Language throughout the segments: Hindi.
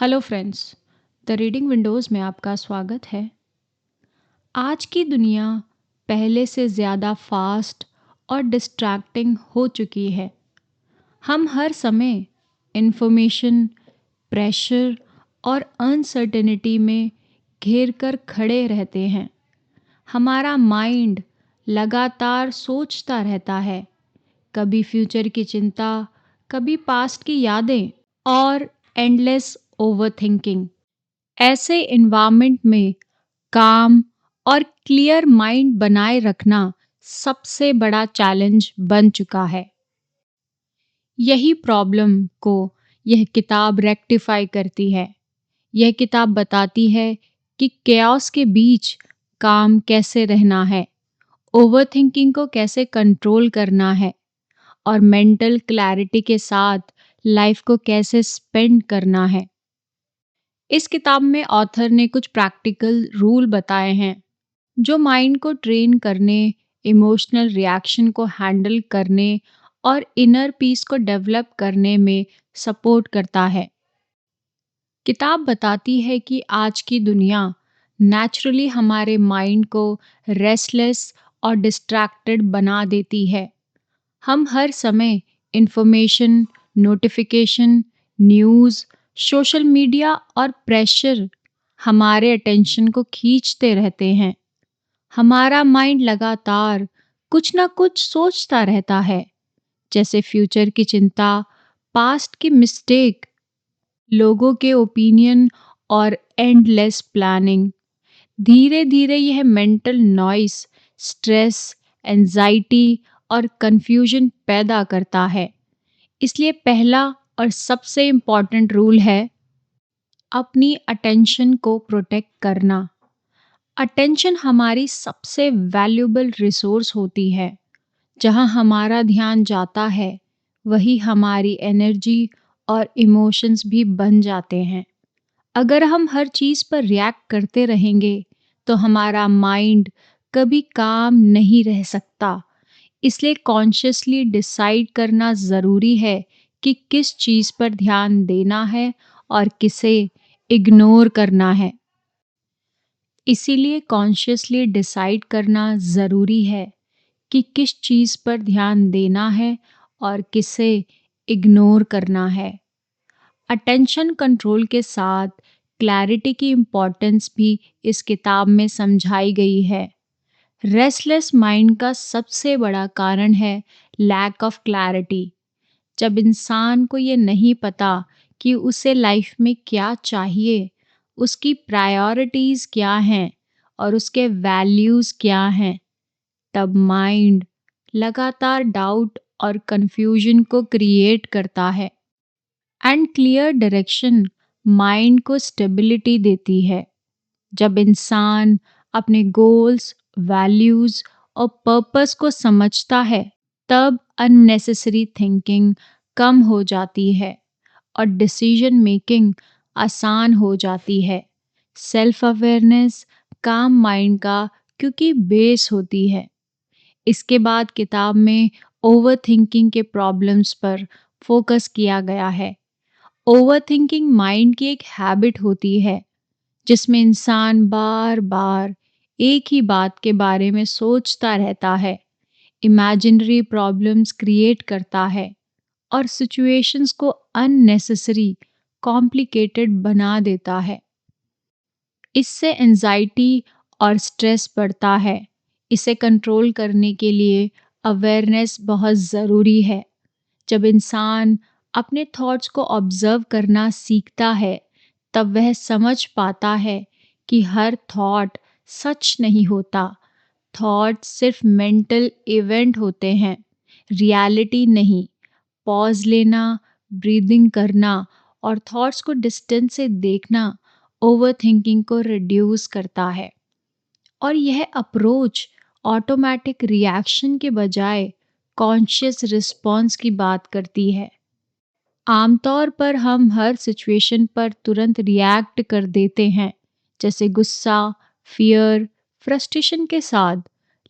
Hello friends, the reading Windows में आपका स्वागत है। आज की दुनिया पहले से ज़्यादा फास्ट और डिस्ट्रैक्टिंग हो चुकी है। हम हर समय इंफॉर्मेशन, प्रेशर और अनसर्टेनिटी में घिर कर खड़े रहते हैं। हमारा माइंड लगातार सोचता रहता है, कभी फ्यूचर की चिंता, कभी पास्ट की यादें और एंडलेस ओवरथिंकिंग। ऐसे इन्वायरमेंट में काम और क्लियर माइंड बनाए रखना सबसे बड़ा चैलेंज बन चुका है। यही प्रॉब्लम को यह किताब रेक्टिफाई करती है। यह किताब बताती है कि केओस के बीच काम कैसे रहना है, ओवरथिंकिंग को कैसे कंट्रोल करना है और मेंटल क्लैरिटी के साथ लाइफ को कैसे स्पेंड करना है। इस किताब में ऑथर ने कुछ प्रैक्टिकल रूल बताए हैं जो माइंड को ट्रेन करने, इमोशनल रिएक्शन को हैंडल करने और इनर पीस को डेवलप करने में सपोर्ट करता है। किताब बताती है कि आज की दुनिया नेचुरली हमारे माइंड को रेस्टलेस और डिस्ट्रैक्टेड बना देती है। हम हर समय information, notification, news, social media और प्रेशर हमारे अटेंशन को खींचते रहते हैं। हमारा माइंड लगातार कुछ ना कुछ सोचता रहता है, जैसे फ्यूचर की चिंता, पास्ट की मिस्टेक, लोगों के ओपिनियन और एंडलेस प्लानिंग। धीरे धीरे यह मेंटल नॉइस स्ट्रेस, एंजाइटी और कंफ्यूजन पैदा करता है। इसलिए पहला और सबसे इम्पॉर्टेंट रूल है अपनी अटेंशन को प्रोटेक्ट करना। अटेंशन हमारी सबसे वैल्यूबल रिसोर्स होती है। जहाँ हमारा ध्यान जाता है, वही हमारी एनर्जी और इमोशंस भी बन जाते हैं। अगर हम हर चीज़ पर रिएक्ट करते रहेंगे, तो हमारा माइंड कभी काम नहीं रह सकता। इसलिए कॉन्शियसली डिसाइड करना ज़रूरी है कि किस चीज़ पर ध्यान देना है और किसे इग्नोर करना है। इसीलिए कॉन्शियसली डिसाइड करना ज़रूरी है कि किस चीज़ पर ध्यान देना है और किसे इग्नोर करना है। अटेंशन कंट्रोल के साथ क्लैरिटी की इम्पोर्टेंस भी इस किताब में समझाई गई है। रेस्टलेस माइंड का सबसे बड़ा कारण है लैक ऑफ क्लैरिटी। जब इंसान को ये नहीं पता कि उसे लाइफ में क्या चाहिए, उसकी प्रायोरिटीज़ क्या हैं और उसके वैल्यूज़ क्या हैं, तब माइंड लगातार डाउट और कंफ्यूजन को क्रिएट करता है। एंड क्लियर डायरेक्शन माइंड को स्टेबिलिटी देती है। जब इंसान अपने गोल्स, वैल्यूज़ और पर्पस को समझता है, तब अननेसेसरी थिंकिंग कम हो जाती है और डिसीजन मेकिंग आसान हो जाती है। सेल्फ अवेयरनेस काम माइंड का क्योंकि बेस होती है। इसके बाद किताब में ओवरथिंकिंग के प्रॉब्लम्स पर फोकस किया गया है। ओवरथिंकिंग माइंड की एक हैबिट होती है जिसमें इंसान बार बार एक ही बात के बारे में सोचता रहता है, इमेजिनरी प्रॉब्लम्स क्रिएट करता है और सिचुएशंस को अननेसेसरी कॉम्प्लिकेटेड बना देता है। इससे एंजाइटी और स्ट्रेस बढ़ता है। इसे कंट्रोल करने के लिए अवेयरनेस बहुत ज़रूरी है। जब इंसान अपने थॉट्स को ऑब्जर्व करना सीखता है, तब वह समझ पाता है कि हर थॉट सच नहीं होता। थॉट सिर्फ मेंटल इवेंट होते हैं, रियलिटी नहीं। पॉज लेना, ब्रीदिंग करना और थॉट्स को डिस्टेंस से देखना ओवरथिंकिंग को रिड्यूस करता है। और यह अप्रोच ऑटोमेटिक रिएक्शन के बजाय कॉन्शियस रिस्पॉन्स की बात करती है। आमतौर पर हम हर सिचुएशन पर तुरंत रिएक्ट कर देते हैं, जैसे गुस्सा, फियर, फ्रस्ट्रेशन के साथ।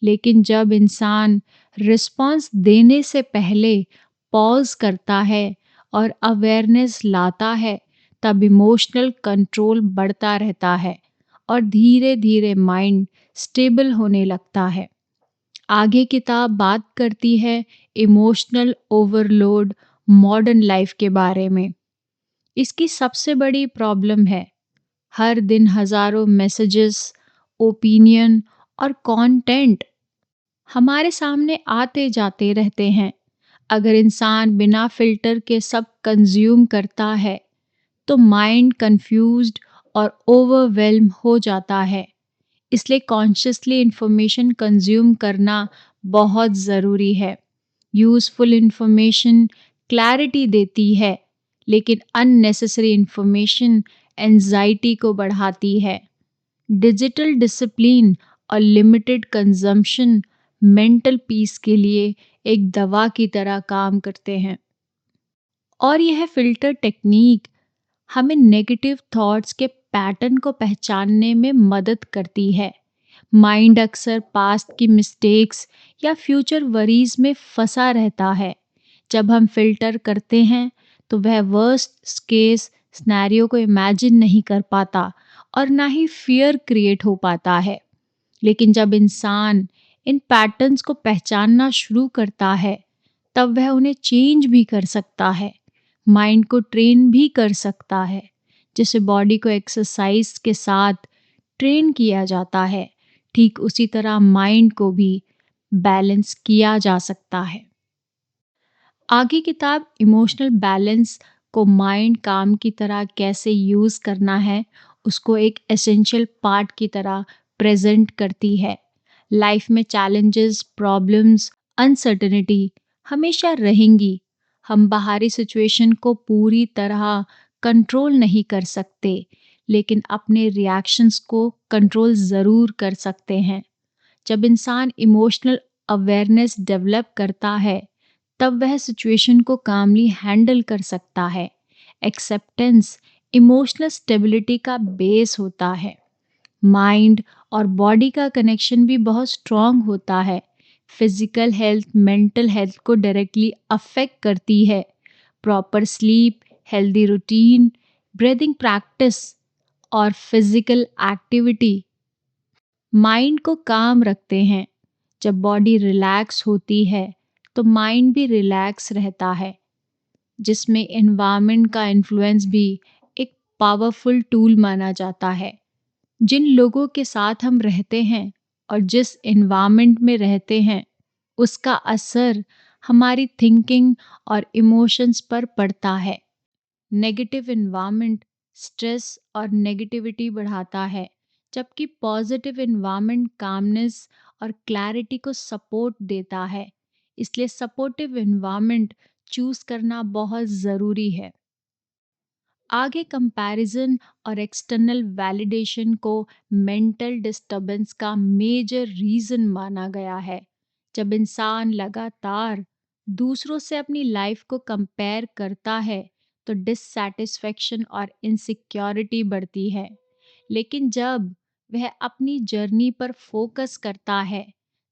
लेकिन जब इंसान रिस्पॉन्स देने से पहले पॉज करता है और अवेयरनेस लाता है, तब इमोशनल कंट्रोल बढ़ता रहता है और धीरे धीरे माइंड स्टेबल होने लगता है। आगे किताब बात करती है इमोशनल ओवरलोड मॉडर्न लाइफ के बारे में। इसकी सबसे बड़ी प्रॉब्लम है हर दिन हजारों मैसेजेस, ओपिनियन और कंटेंट हमारे सामने आते जाते रहते हैं। अगर इंसान बिना फिल्टर के सब कंज्यूम करता है तो माइंड कंफ्यूज्ड और ओवरवेल्म हो जाता है। इसलिए कॉन्शियसली इंफॉर्मेशन कंज्यूम करना बहुत ज़रूरी है। यूज़फुल इंफॉर्मेशन क्लैरिटी देती है, लेकिन अननेसेसरी इंफॉर्मेशन एंजाइटी को बढ़ाती है। डिजिटल डिसिप्लिन और लिमिटेड कंजम्पशन मेंटल पीस के लिए एक दवा की तरह काम करते हैं। और यह फिल्टर टेक्निक हमें नेगेटिव थॉट्स के पैटर्न को पहचानने में मदद करती है। माइंड अक्सर पास्ट की मिस्टेक्स या फ्यूचर वरीज में फंसा रहता है। जब हम फिल्टर करते हैं तो वह वर्स्ट केस सिनेरियो को इमेजिन नहीं कर पाता और ना ही फियर क्रिएट हो पाता है। लेकिन जब इंसान इन पैटर्न्स को पहचानना शुरू करता है तब वह उन्हें चेंज भी कर सकता है, माइंड को ट्रेन भी कर सकता है। जैसे बॉडी को एक्सरसाइज के साथ ट्रेन किया जाता है, ठीक उसी तरह माइंड को भी बैलेंस किया जा सकता है। आगे किताब इमोशनल बैलेंस को माइंड काम की तरह कैसे यूज़ करना है, उसको एक एसेंशियल पार्ट की तरह प्रेजेंट करती है। लाइफ में चैलेंजेस, प्रॉब्लम्स, अनसर्टेनिटी हमेशा रहेंगी। हम बाहरी सिचुएशन को पूरी तरह कंट्रोल नहीं कर सकते, लेकिन अपने रिएक्शंस को कंट्रोल ज़रूर कर सकते हैं। जब इंसान इमोशनल अवेयरनेस डेवलप करता है तब वह सिचुएशन को कामली हैंडल कर सकता है। एक्सेप्टेंस इमोशनल स्टेबिलिटी का बेस होता है। माइंड और बॉडी का कनेक्शन भी बहुत स्ट्रांग होता है। फिजिकल हेल्थ मेंटल हेल्थ को डायरेक्टली अफेक्ट करती है। Proper sleep, healthy routine, breathing practice और फिजिकल एक्टिविटी माइंड को काम रखते हैं। जब बॉडी रिलैक्स होती है तो माइंड भी रिलैक्स रहता है, जिसमें एनवायरनमेंट का इन्फ्लुएंस भी एक पावरफुल टूल माना जाता है। जिन लोगों के साथ हम रहते हैं और जिस एनवायरनमेंट में रहते हैं उसका असर हमारी थिंकिंग और इमोशंस पर पड़ता है। नेगेटिव एनवायरनमेंट स्ट्रेस और नेगेटिविटी बढ़ाता है, जबकि पॉजिटिव एनवायरनमेंट कामनेस और क्लैरिटी को सपोर्ट देता है। इसलिए सपोर्टिव एनवायरनमेंट चूज करना बहुत ज़रूरी है। आगे कंपैरिजन और एक्सटर्नल वैलिडेशन को मेंटल डिस्टरबेंस का मेजर रीज़न माना गया है। जब इंसान लगातार दूसरों से अपनी लाइफ को कंपेयर करता है तो डिससैटिस्फैक्शन और इनसिक्योरिटी बढ़ती है। लेकिन जब वह अपनी जर्नी पर फोकस करता है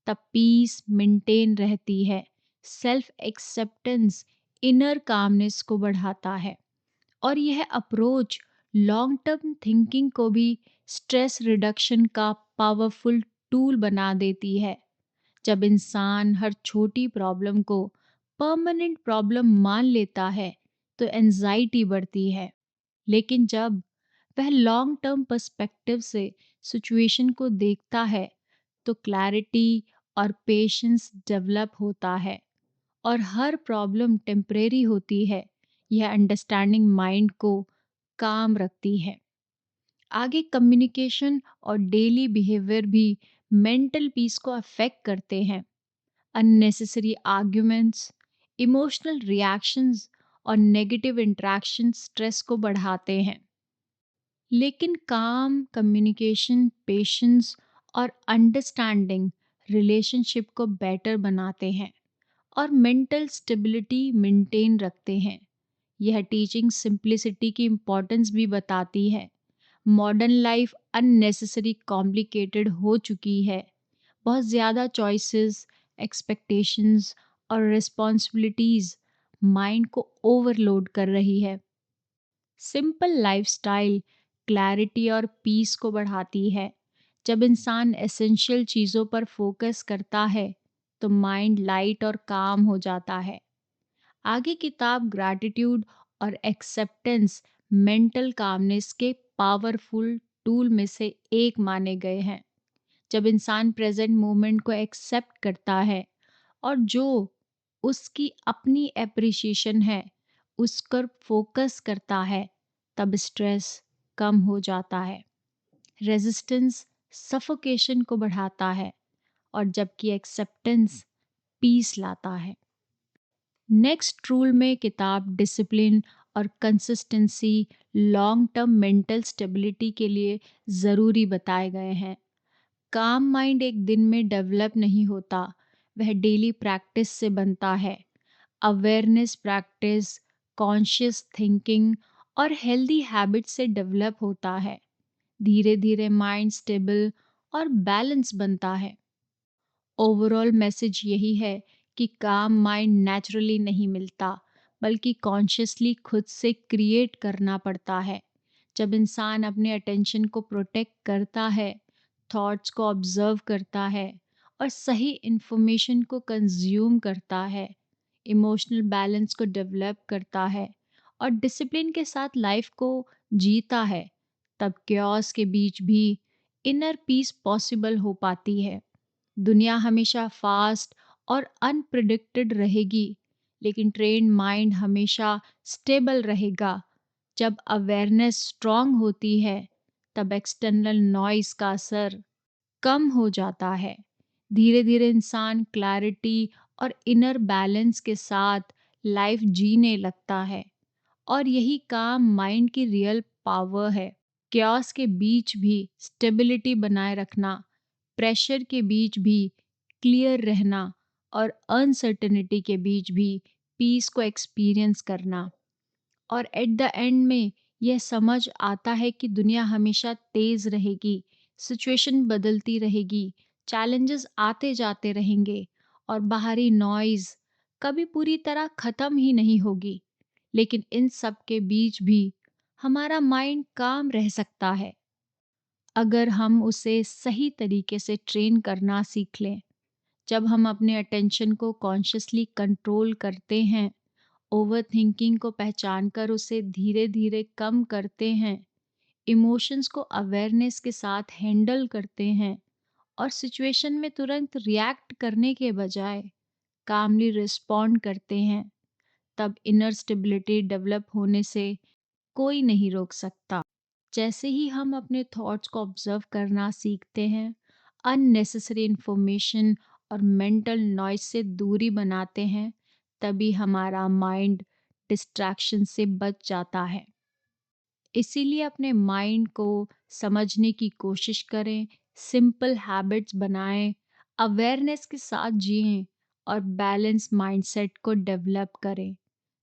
तब पीस मेंटेन रहती है। सेल्फ एक्सेप्टेंस इनर कामनेस को बढ़ाता है और यह अप्रोच लॉन्ग टर्म थिंकिंग को भी स्ट्रेस रिडक्शन का पावरफुल टूल बना देती है। जब इंसान हर छोटी प्रॉब्लम को परमानेंट प्रॉब्लम मान लेता है तो एंजाइटी बढ़ती है। लेकिन जब वह लॉन्ग टर्म पर्सपेक्टिव से सिचुएशन को देखता है तो क्लैरिटी और पेशेंस डेवलप होता है और हर प्रॉब्लम टेम्परेरी होती है। यह अंडरस्टैंडिंग माइंड को काम रखती है। आगे कम्युनिकेशन और डेली बिहेवियर भी मेंटल पीस को अफेक्ट करते हैं। अननेसेसरी आर्ग्यूमेंट्स, इमोशनल रिएक्शंस और नेगेटिव इंटरेक्शन स्ट्रेस को बढ़ाते हैं। लेकिन काम कम्युनिकेशन, पेशेंस और अंडरस्टैंडिंग रिलेशनशिप को बेटर बनाते हैं और मेंटल स्टेबिलिटी मेंटेन रखते हैं। यह टीचिंग सिंप्लिसिटी की इम्पोर्टेंस भी बताती है। मॉडर्न लाइफ अननेसेसरी कॉम्प्लिकेटेड हो चुकी है। बहुत ज़्यादा चॉइसेस, एक्सपेक्टेशंस और रिस्पॉन्सिबिलिटीज़ माइंड को ओवरलोड कर रही है। सिंपल लाइफस्टाइल क्लैरिटी और पीस को बढ़ाती है। जब इंसान एसेंशियल चीज़ों पर फोकस करता है, तो माइंड लाइट और काम हो जाता है। आगे किताब ग्रैटिट्यूड और एक्सेप्टेंस मेंटल कामनेस के पावरफुल टूल में से एक माने गए हैं। जब इंसान प्रेजेंट मोमेंट को एक्सेप्ट करता है और जो उसकी अपनी एप्रिसिएशन है उस पर फोकस करता है, तब स्ट्रेस कम हो जाता है। रेजिस्टेंस सफोकेशन को बढ़ाता है और जबकि एक्सेप्टेंस पीस लाता है। नेक्स्ट रूल में किताब डिसिप्लिन और consistency long term mental stability के लिए ज़रूरी बताए गए हैं। काम माइंड एक दिन में डेवलप नहीं होता, वह डेली प्रैक्टिस से बनता है। अवेयरनेस प्रैक्टिस, कॉन्शियस थिंकिंग और हेल्दी हैबिट से डेवलप होता है। धीरे धीरे माइंड स्टेबल और बैलेंस बनता है। ओवरऑल मैसेज यही है कि काम माइंड नेचुरली नहीं मिलता, बल्कि कॉन्शियसली खुद से क्रिएट करना पड़ता है। जब इंसान अपने अटेंशन को प्रोटेक्ट करता है, थॉट्स को ऑब्जर्व करता है और सही इंफॉर्मेशन को कंज्यूम करता है, इमोशनल बैलेंस को डेवलप करता है और डिसिप्लिन के साथ लाइफ को जीता है, तब क्योस के बीच भी इनर पीस पॉसिबल हो पाती है। दुनिया हमेशा फास्ट और अनप्रिडिक्टेड रहेगी, लेकिन ट्रेन माइंड हमेशा स्टेबल रहेगा। जब अवेयरनेस स्ट्रांग होती है, तब एक्सटर्नल नॉइस का असर कम हो जाता है। धीरे धीरे इंसान क्लैरिटी और इनर बैलेंस के साथ लाइफ जीने लगता है और यही काम माइंड की रियल पावर है। क्योस के बीच भी स्टेबिलिटी बनाए रखना, प्रेशर के बीच भी क्लियर रहना और अनसर्टेनिटी के बीच भी पीस को एक्सपीरियंस करना। और एट द एंड में यह समझ आता है कि दुनिया हमेशा तेज रहेगी, सिचुएशन बदलती रहेगी, चैलेंजेस आते जाते रहेंगे और बाहरी नॉइज कभी पूरी तरह खत्म ही नहीं होगी। लेकिन इन सब के बीच भी हमारा माइंड काम रह सकता है, अगर हम उसे सही तरीके से ट्रेन करना सीख लें। जब हम अपने अटेंशन को कॉन्शियसली कंट्रोल करते हैं, ओवरथिंकिंग को पहचान कर उसे धीरे धीरे कम करते हैं, इमोशंस को अवेयरनेस के साथ हैंडल करते हैं और सिचुएशन में तुरंत रिएक्ट करने के बजाय कामली रिस्पॉन्ड करते हैं, तब इनर स्टेबिलिटी डेवलप होने से कोई नहीं रोक सकता। जैसे ही हम अपने थॉट्स को ऑब्जर्व करना सीखते हैं, अननेसेसरी इंफॉर्मेशन और मेंटल नॉइज से दूरी बनाते हैं, तभी हमारा माइंड डिस्ट्रैक्शन से बच जाता है। इसीलिए अपने माइंड को समझने की कोशिश करें, सिंपल हैबिट्स बनाएं, अवेयरनेस के साथ जिएं और बैलेंस माइंडसेट को डेवलप करें।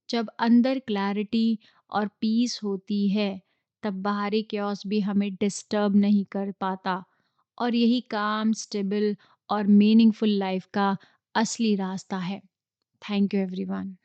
जब अंदर क्लैरिटी और पीस होती है, तब बाहरी क्योस भी हमें डिस्टर्ब नहीं कर पाता और यही काम, स्टेबल और मीनिंगफुल लाइफ का असली रास्ता है। Thank you everyone.